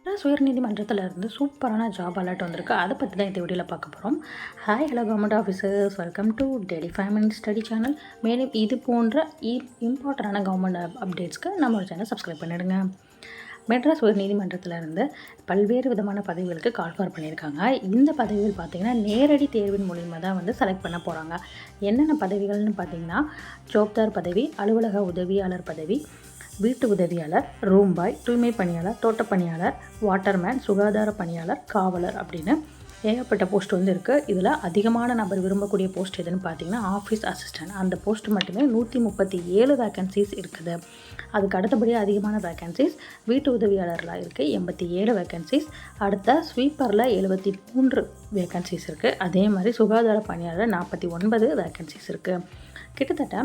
மெட்ராஸ் உயர்நீதிமன்றத்தில் இருந்து சூப்பரான ஜாப் அலர்ட் வந்திருக்கு. அதை பற்றி தான் இந்த வீடியோவில் பார்க்க போகிறோம். Hi hello government officers, welcome to daily 5 minutes study channel. மேலும் இது போன்ற இம்பார்ட்டண்டான கவர்மெண்ட் அப்டேட்ஸ்க்கு நம்மளோட சேனல் சப்ஸ்கிரைப் பண்ணிடுங்க. மெட்ராஸ் உயர்நீதிமன்றத்தில் இருந்து பல்வேறு விதமான பதவிகளுக்கு கால்ஃபார் பண்ணியிருக்காங்க. இந்த பதவிகள் பார்த்திங்கன்னா நேரடி தேர்வின் மூலிமா தான் செலக்ட் பண்ண போகிறாங்க. என்னென்ன பதவிகள்னு பார்த்திங்கன்னா ஜோப்தார் பதவி, அலுவலக உதவியாளர் பதவி, வீட்டு உதவியாளர், ரூம் பாய், தூய்மை பணியாளர், தோட்டப் பணியாளர், வாட்டர்மேன், சுகாதார பணியாளர், காவலர் அப்படின்னு ஏகப்பட்ட போஸ்ட் இருக்குது. இதில் அதிகமான நபர் விரும்பக்கூடிய போஸ்ட் எதுன்னு பார்த்தீங்கன்னா ஆஃபீஸ் அசிஸ்டன்ட். அந்த போஸ்ட் மட்டுமே 137 வேக்கன்சிஸ் இருக்குது. அதுக்கு அடுத்தபடியாக அதிகமான வேக்கன்சிஸ் வீட்டு உதவியாளரில் இருக்குது 87 வேக்கன்சிஸ். அடுத்த ஸ்வீப்பரில் 73 வேக்கன்சிஸ் இருக்குது. அதே மாதிரி சுகாதார பணியாளர் 49 வேக்கன்சிஸ் இருக்குது. கிட்டத்தட்ட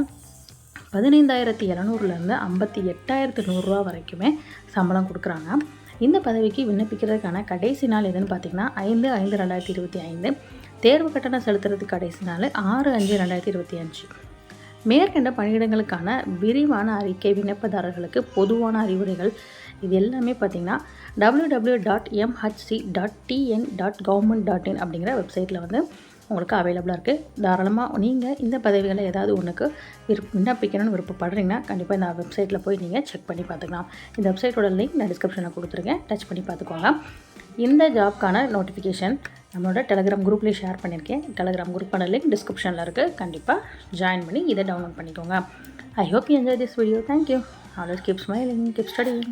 15,700லேருந்து 58,100 வரைக்குமே சம்பளம் கொடுக்குறாங்க. இந்த பதவிக்கு விண்ணப்பிக்கிறதுக்கான கடைசி நாள் எதுன்னு பார்த்தீங்கன்னா 5/5/2025. தேர்வு கட்டணம் செலுத்துறதுக்கு கடைசி நாள் 6/5/2025. மேற்கண்ட பணியிடங்களுக்கான விரிவான அறிக்கை, விண்ணப்பதாரர்களுக்கு பொதுவான அறிவுரைகள், இது எல்லாமே பார்த்திங்கன்னா www.mhc.tn.government.in அப்படிங்கிற வெப்சைட்டில் உங்களுக்கு அவைலபிளாக இருக்குது. தாராளமாக நீங்கள் இந்த பதவிகளை ஏதாவது ஒன்றுக்கு விண்ணப்பிக்கணும்னு விருப்பப்படுறீங்கன்னா கண்டிப்பாக இந்த வெப்சைட்டில் போய் நீங்கள் செக் பண்ணி பார்த்துக்கலாம். இந்த வெப்சைட்டோட லிங்க் நான் டிஸ்கிரிப்ஷனில் கொடுத்துருக்கேன், டச் பண்ணி பார்த்துக்கோங்க. இந்த ஜாப்க்கான நோட்டிஃபிகேஷன் நம்மளோட டெலிகிராம் குரூப்லேயே ஷேர் பண்ணியிருக்கேன். டெலிகிராம் குரூப்பான லிங்க் டிஸ்கிரிப்ஷனில் இருக்குது. கண்டிப்பாக ஜாயின் பண்ணி இதை டவுன்லோட் பண்ணிக்கோங்க. I hope you enjoy this video. Thank you. Always keep smiling, keep studying.